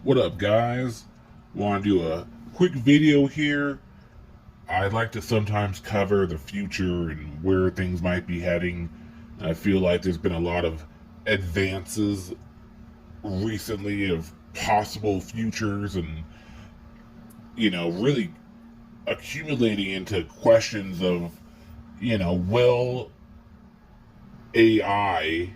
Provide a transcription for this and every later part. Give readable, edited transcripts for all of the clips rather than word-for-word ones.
What up, guys? Want to do a quick video here. I'd like to sometimes cover the future and where things might be heading. I feel like there's been a lot of advances recently of possible futures and, really accumulating into questions of, will AI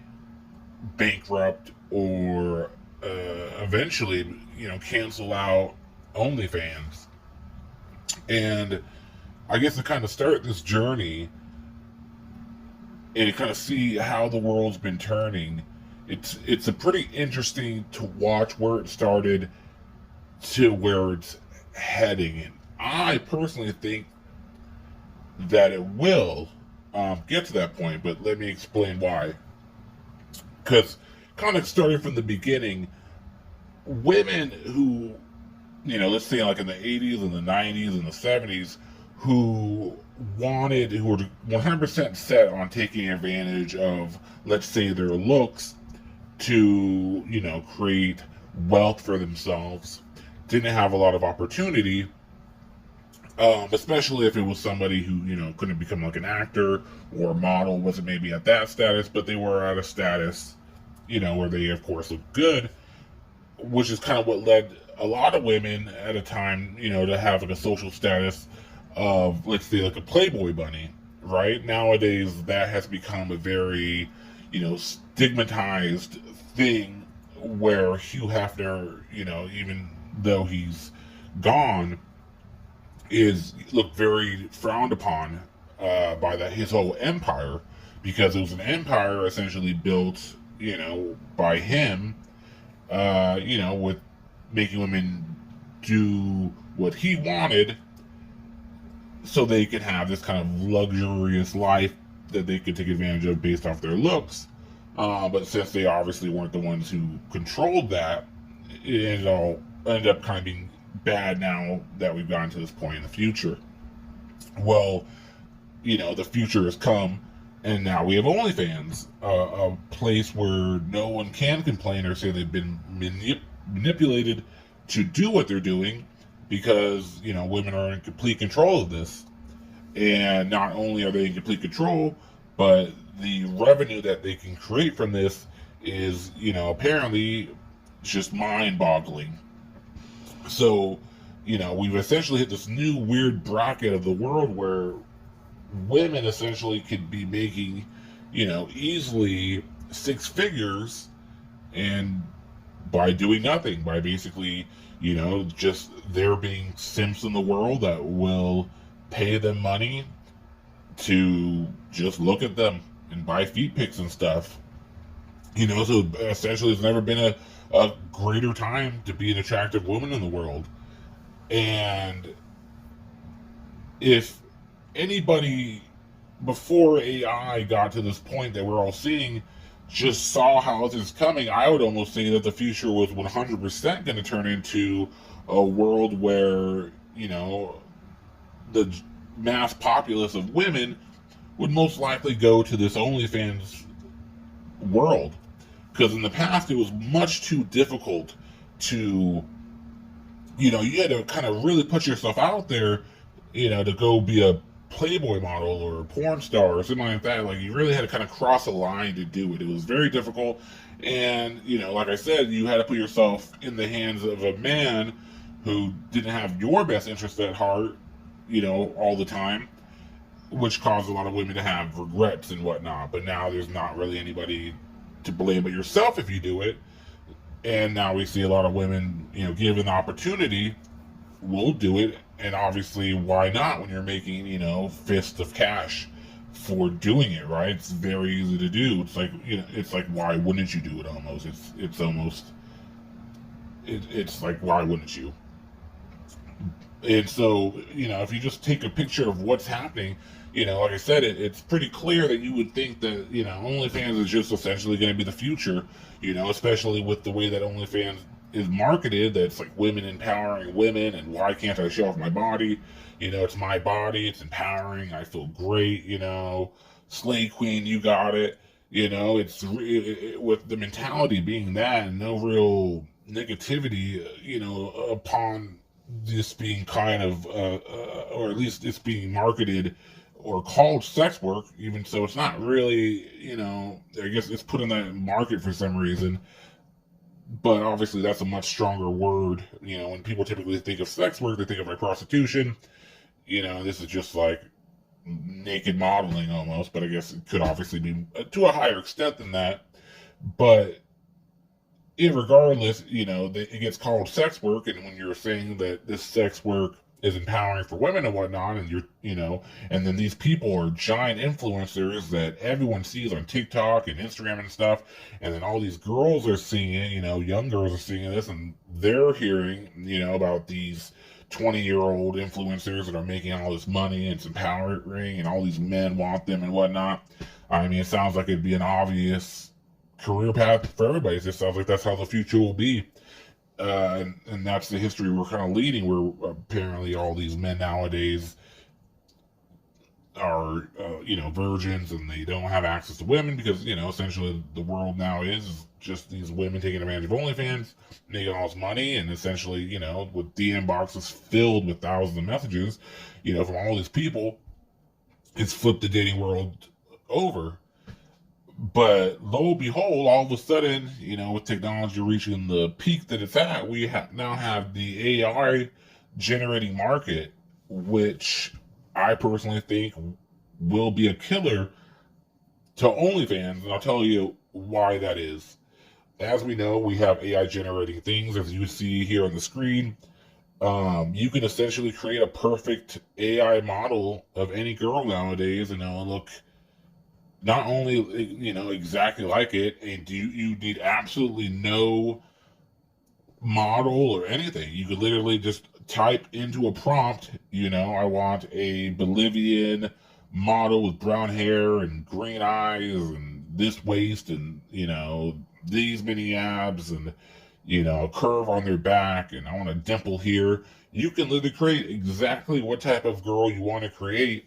bankrupt or eventually, cancel out OnlyFans? And I guess to kind of start this journey and to kind of see how the world's been turning, it's a pretty interesting to watch where it started to where it's heading. And I personally think that it will get to that point, but let me explain why. Because kind of starting from the beginning, women who, let's say like in the 80s and the 90s and the 70s, who were 100% set on taking advantage of, let's say, their looks to, create wealth for themselves, didn't have a lot of opportunity, especially if it was somebody who, couldn't become like an actor or a model, wasn't maybe at that status, but they were at a status, where they, of course, looked good, which is kind of what led a lot of women at a time, to have like a social status of, let's say, like a Playboy bunny. Right nowadays, that has become a very, stigmatized thing where Hugh Hefner, even though he's gone, is looked very frowned upon by his whole empire, because it was an empire essentially built, by him, with making women do what he wanted so they could have this kind of luxurious life that they could take advantage of based off their looks. But since they obviously weren't the ones who controlled that, it all ended up kind of being bad now that we've gotten to this point in the future. Well, the future has come, and now we have OnlyFans, a place where no one can complain or say they've been manipulated to do what they're doing, because women are in complete control of this. And not only are they in complete control, but the revenue that they can create from this is, apparently just mind-boggling. So, we've essentially hit this new weird bracket of the world where women essentially could be making, easily six figures, and by doing nothing, by basically, just there being simps in the world that will pay them money to just look at them and buy feet pics and stuff. So essentially, there's never been a greater time to be an attractive woman in the world. And if anybody before AI got to this point that we're all seeing just saw how this is coming, I would almost say that the future was 100% going to turn into a world where, the mass populace of women would most likely go to this OnlyFans world. Because in the past, it was much too difficult to, you had to kind of really put yourself out there, to go be a Playboy model or a porn star or something like that. Like, you really had to kind of cross a line to do it. It was very difficult. And, like I said, you had to put yourself in the hands of a man who didn't have your best interest at heart, all the time, which caused a lot of women to have regrets and whatnot. But now there's not really anybody to blame but yourself if you do it. And now we see a lot of women, given the opportunity, will do it. And obviously, why not when you're making, fists of cash for doing it, right? It's very easy to do. It's like, it's like, why wouldn't you do it almost? It's almost, it's like, why wouldn't you? And so, if you just take a picture of what's happening, like I said, it's pretty clear that you would think that, OnlyFans is just essentially going to be the future, especially with the way that OnlyFans is marketed, that it's like women empowering women, and why can't I show off my body? It's my body, it's empowering, I feel great, slay queen, you got it. It's with the mentality being that, and no real negativity, upon this being kind of, or at least it's being marketed or called sex work, even so it's not really, I guess it's put in that market for some reason. But obviously, that's a much stronger word. When people typically think of sex work, they think of like prostitution. This is just like naked modeling almost, but I guess it could obviously be to a higher extent than that. But irregardless, it gets called sex work, and when you're saying that this sex work is empowering for women and whatnot, and and then these people are giant influencers that everyone sees on TikTok and Instagram and stuff, and then all these girls are seeing it, young girls are seeing this, and they're hearing, about these 20-year-old influencers that are making all this money and it's empowering, and all these men want them and whatnot. I mean, it sounds like it'd be an obvious career path for everybody. It just sounds like that's how the future will be. And that's the history we're kind of leading, where apparently all these men nowadays are, virgins, and they don't have access to women because, essentially the world now is just these women taking advantage of OnlyFans, making all this money, and essentially, with DM boxes filled with thousands of messages, from all these people, it's flipped the dating world over. But lo and behold, all of a sudden, with technology reaching the peak that it's at, we now have the AI generating market, which I personally think will be a killer to OnlyFans, and I'll tell you why that is. As we know, we have AI generating things, as you see here on the screen. You can essentially create a perfect AI model of any girl nowadays, and it'll look not only exactly like it, and you need absolutely no model or anything. You could literally just type into a prompt, I want a Bolivian model with brown hair and green eyes and this waist and these many abs and a curve on their back, and I want a dimple here. You can literally create exactly what type of girl you want to create.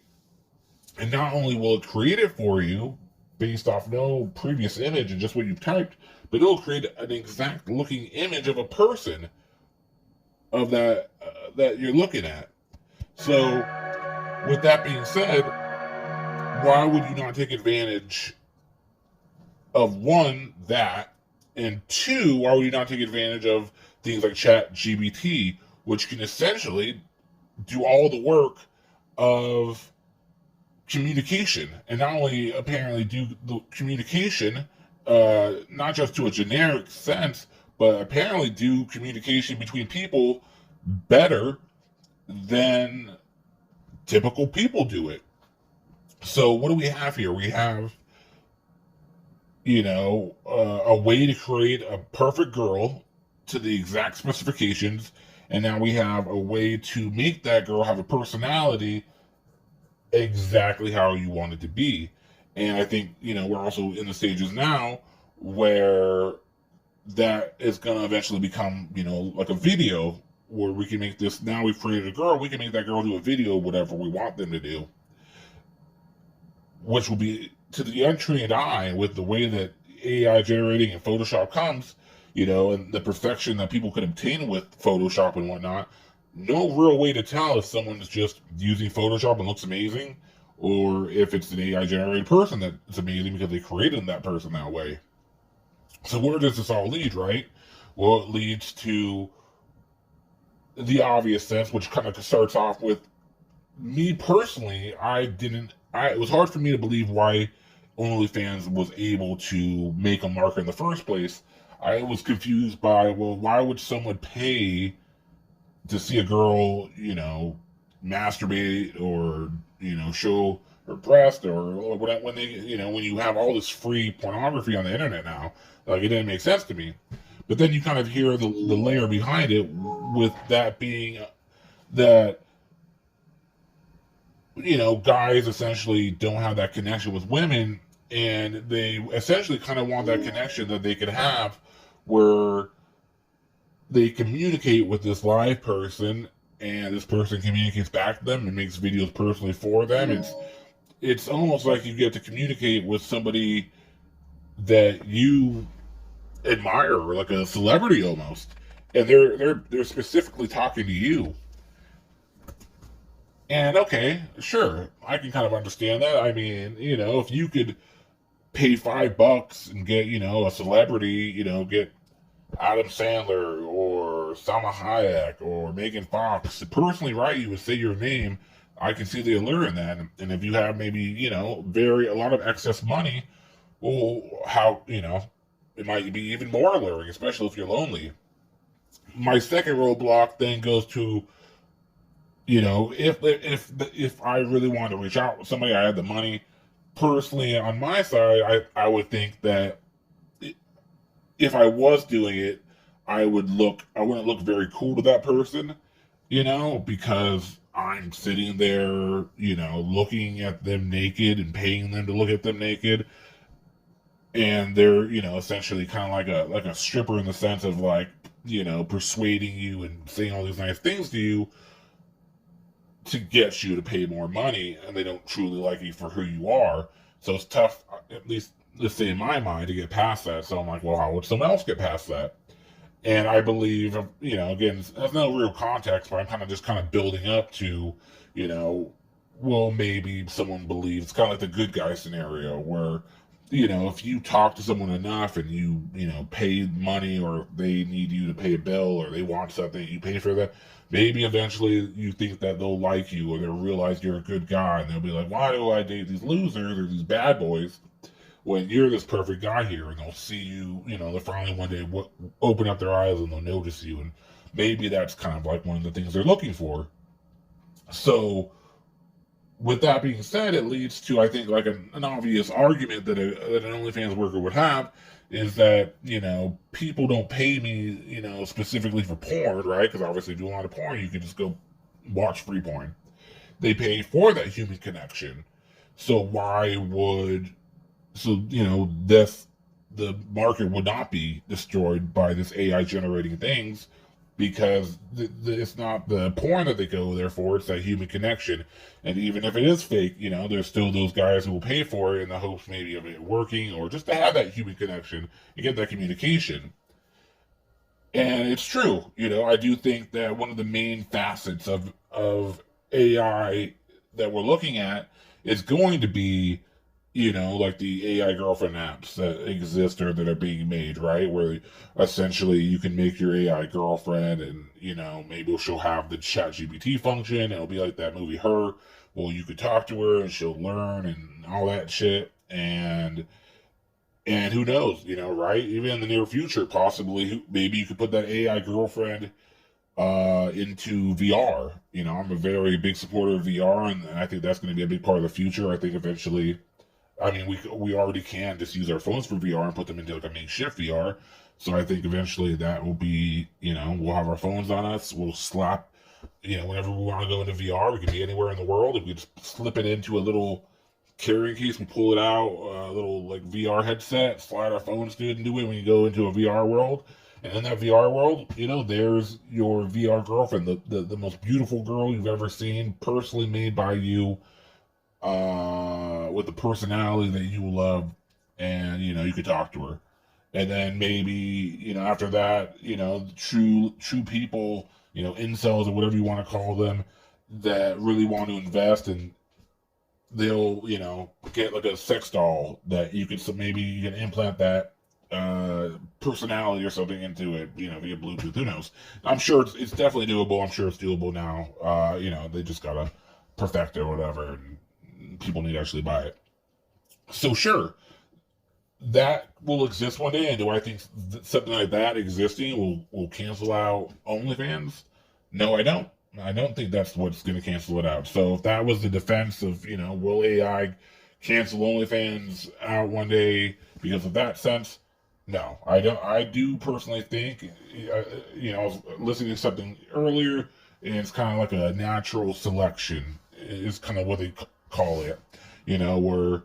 And not only will it create it for you based off no previous image and just what you've typed, but it'll create an exact looking image of a person of that you're looking at. So, with that being said, why would you not take advantage of one, that, and two, why would you not take advantage of things like ChatGPT, which can essentially do all the work of communication, and not only apparently do the communication, not just to a generic sense, but apparently do communication between people better than typical people do it. So what do we have here? We have, a way to create a perfect girl to the exact specifications, and now we have a way to make that girl have a personality exactly how you want it to be. And I think, we're also in the stages now where that is going to eventually become, like a video, where we can make this, now we've created a girl, we can make that girl do a video, whatever we want them to do, which will be, to the untrained eye, with the way that AI generating and Photoshop comes, and the perfection that people can obtain with Photoshop and whatnot, no real way to tell if someone's just using Photoshop and looks amazing, or if it's an AI generated person that's amazing because they created that person that way. So where does this all lead, right? Well, it leads to the obvious sense, which kind of starts off with me personally. It was hard for me to believe why OnlyFans was able to make a market in the first place. I was confused by, well, why would someone pay to see a girl, masturbate or, show her breast, or when they, when you have all this free pornography on the internet now, like, it didn't make sense to me. But then you kind of hear the layer behind it, with that being that, guys essentially don't have that connection with women, and they essentially kind of want that connection that they could have, where they communicate with this live person, and this person communicates back to them and makes videos personally for them. It's almost like you get to communicate with somebody that you admirer, like a celebrity almost, and they're specifically talking to you. And okay, sure, I can kind of understand that. I mean, if you could pay $5 and get, a celebrity, get Adam Sandler or Salma Hayek or Megan Fox to personally write you and say your name, I can see the allure in that. And if you have maybe, a lot of excess money, well, how, it might be even more alluring, especially if you're lonely. My second roadblock then goes to, if I really wanted to reach out to somebody, I had the money. Personally, on my side, I would think that if I was doing it, I wouldn't look very cool to that person, because I'm sitting there, looking at them naked and paying them to look at them naked. And they're, essentially kind of like a stripper in the sense of like, persuading you and saying all these nice things to you to get you to pay more money, and they don't truly like you for who you are. So it's tough, at least let's say in my mind, to get past that. So I'm like, well, how would someone else get past that? And I believe, again, there's no real context, but I'm kind of building up to, you know, well, maybe someone believes, it's kind of like the good guy scenario where, if you talk to someone enough and you pay money, or they need you to pay a bill, or they want something, you pay for that, maybe eventually you think that they'll like you, or they'll realize you're a good guy, and they'll be like, why do I date these losers or these bad boys when you're this perfect guy here? And they'll see you, they'll finally one day open up their eyes and they'll notice you. And maybe that's kind of like one of the things they're looking for. So, with that being said, it leads to, I think, like an obvious argument that an OnlyFans worker would have is that, people don't pay me, specifically for porn, right? Because obviously, if you want a porn, you can just go watch free porn. They pay for that human connection. So why would this the market would not be destroyed by this AI generating things, because it's not the porn that they go there for, it's that human connection. And even if it is fake, there's still those guys who will pay for it in the hopes maybe of it working, or just to have that human connection and get that communication. And it's true, I do think that one of the main facets of AI that we're looking at is going to be, like the AI girlfriend apps that exist or that are being made, right? Where essentially you can make your AI girlfriend, and, maybe she'll have the ChatGPT function. It'll be like that movie Her. Well, you could talk to her and she'll learn and all that shit. And who knows, right? Even in the near future, possibly, maybe you could put that AI girlfriend into VR. I'm a very big supporter of VR, and I think that's going to be a big part of the future. I think eventually, I mean, we already can just use our phones for VR and put them into like a makeshift VR. So I think eventually that will be, we'll have our phones on us. We'll slap, whenever we want to go into VR, we can be anywhere in the world. If we just slip it into a little carrying case, we pull it out, a little like VR headset, slide our phones to it, and do it when you go into a VR world. And in that VR world, there's your VR girlfriend, the most beautiful girl you've ever seen, personally made by you, with the personality that you love, and you could talk to her. And then maybe after that, true people, incels or whatever you want to call them, that really want to invest, and they'll get like a sex doll that you can, so maybe you can implant that personality or something into it, via Bluetooth. Who knows? I'm sure it's definitely doable. I'm sure it's doable now. They just gotta perfect it or whatever, and people need to actually buy it. So sure, that will exist one day. And do I think something like that existing will cancel out OnlyFans? No, I don't. I don't think that's what's going to cancel it out. So if that was the defense of, will AI cancel OnlyFans out one day because of that sense? No, I don't. I do personally think, I was listening to something earlier, and it's kind of like a natural selection is kind of what they call it, where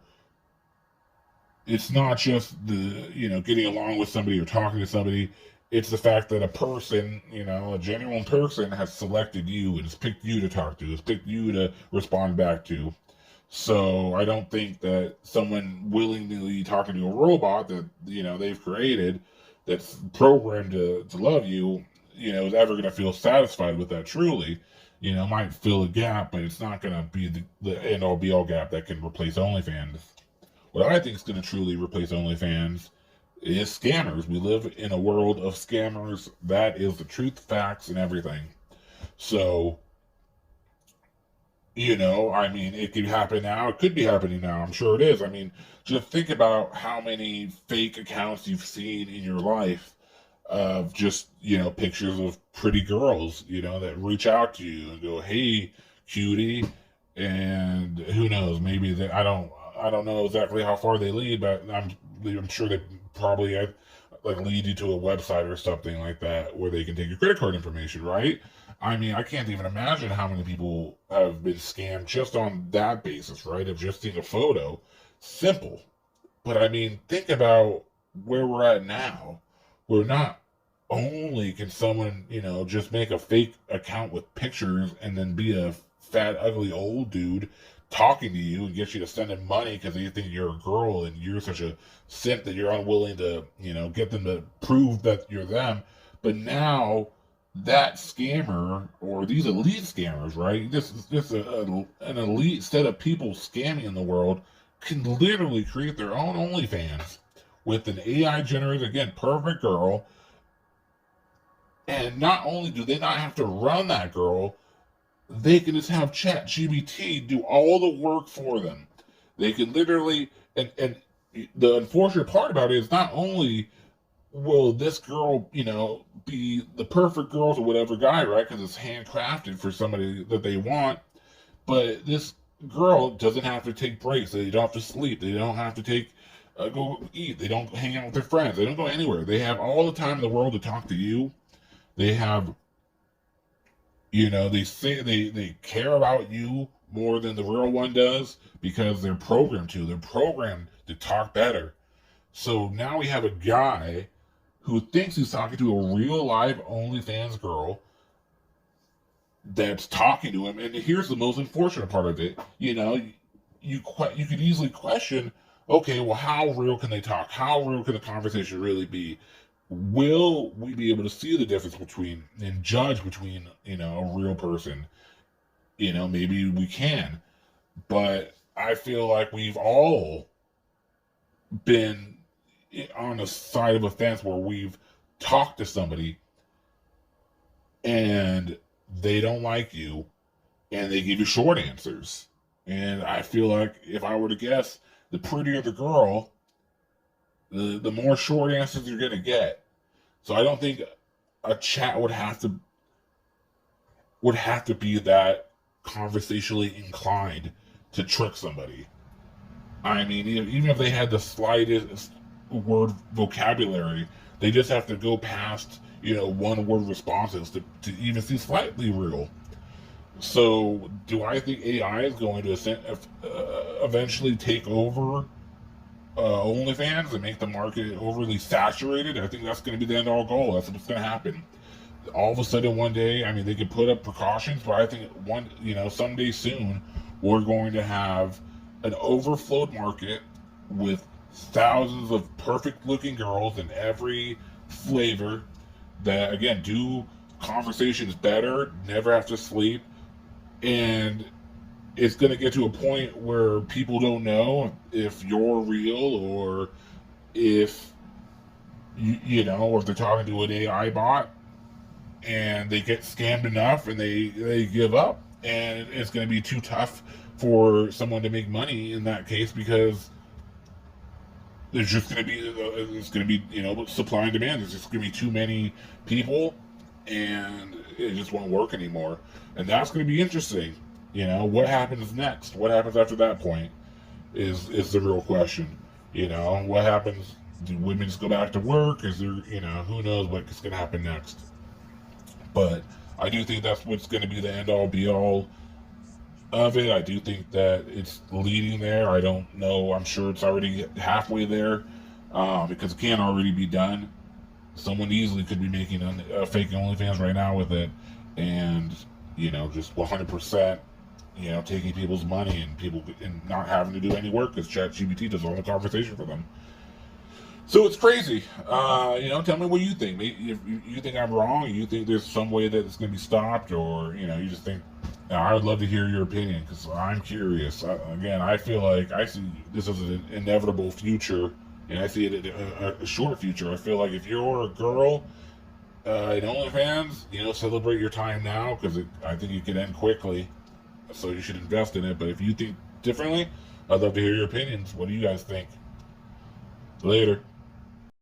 it's not just the, getting along with somebody or talking to somebody. It's the fact that a person, a genuine person, has selected you and has picked you to talk to, has picked you to respond back to. So I don't think that someone willingly talking to a robot that, they've created that's programmed to love you, is ever going to feel satisfied with that truly. Might fill a gap, but it's not going to be the end all be all gap that can replace OnlyFans. What I think is going to truly replace OnlyFans is scammers. We live in a world of scammers. That is the truth, facts, and everything. So, I mean, it could happen now. It could be happening now. I'm sure it is. I mean, just think about how many fake accounts you've seen in your life of just, pictures of pretty girls, that reach out to you and go, hey, cutie. And who knows, maybe I don't know exactly how far they lead, but I'm sure they probably like lead you to a website or something like that where they can take your credit card information, right? I mean, I can't even imagine how many people have been scammed just on that basis, right? Of just seeing a photo. Simple. But I mean, think about where we're at now. We're not only can someone, just make a fake account with pictures and then be a fat, ugly old dude talking to you and get you to send him money because they think you're a girl and you're such a simp that you're unwilling to, get them to prove that you're them. But now that scammer or these elite scammers, right? This is just an elite set of people scamming in the world can literally create their own OnlyFans with an AI generated, again, perfect girl. And not only do they not have to run that girl, they can just have ChatGPT do all the work for them. They can literally, and the unfortunate part about it is not only will this girl, be the perfect girl to whatever guy, right? Because it's handcrafted for somebody that they want, but this girl doesn't have to take breaks. They don't have to sleep. They don't have to go eat. They don't hang out with their friends. They don't go anywhere. They have all the time in the world to talk to you. They have, they say they care about you more than the real one does because they're programmed to. They're programmed to talk better. So now we have a guy who thinks he's talking to a real live OnlyFans girl that's talking to him. And here's the most unfortunate part of it. You could easily question, okay, well, how real can they talk? How real can the conversation really be? Will we be able to see the difference between and judge between, a real person? Maybe we can. But I feel like we've all been on the side of a fence where we've talked to somebody and they don't like you and they give you short answers. And I feel like if I were to guess, the prettier the girl, the more short answers you're going to get. So I don't think a chat would have to be that conversationally inclined to trick somebody. I mean, even if they had the slightest word vocabulary, they just have to go past, one word responses to even seem slightly real. So do I think AI is going to eventually take over OnlyFans and make the market overly saturated? I think that's going to be the end all goal. That's what's going to happen. All of a sudden one day, I mean, they could put up precautions, but I think someday soon, we're going to have an overflowed market with thousands of perfect looking girls in every flavor that, again, do conversations better, never have to sleep, and it's going to get to a point where people don't know if you're real or if or if they're talking to an AI bot, and they get scammed enough and they give up, and it's going to be too tough for someone to make money in that case because there's just going to be supply and demand. There's just going to be too many people, and it just won't work anymore. And that's going to be interesting. What happens next? What happens after that point is the real question. What happens? Do women just go back to work? Is there, who knows what's going to happen next? But I do think that's what's going to be the end all be all of it. I do think that it's leading there. I don't know. I'm sure it's already halfway there because it can already be done. Someone easily could be making a fake OnlyFans right now with it, and just 100%, taking people's money and not having to do any work because ChatGPT does all the conversation for them. So it's crazy. Tell me what you think. If you think I'm wrong, or you think there's some way that it's going to be stopped, or you just think. I would love to hear your opinion because I'm curious. Again, I feel like I see this as an inevitable future, and I see it a short future. I feel like if you're a girl in OnlyFans, celebrate your time now because I think it can end quickly. So you should invest in it. But if you think differently, I'd love to hear your opinions. What do you guys think? Later.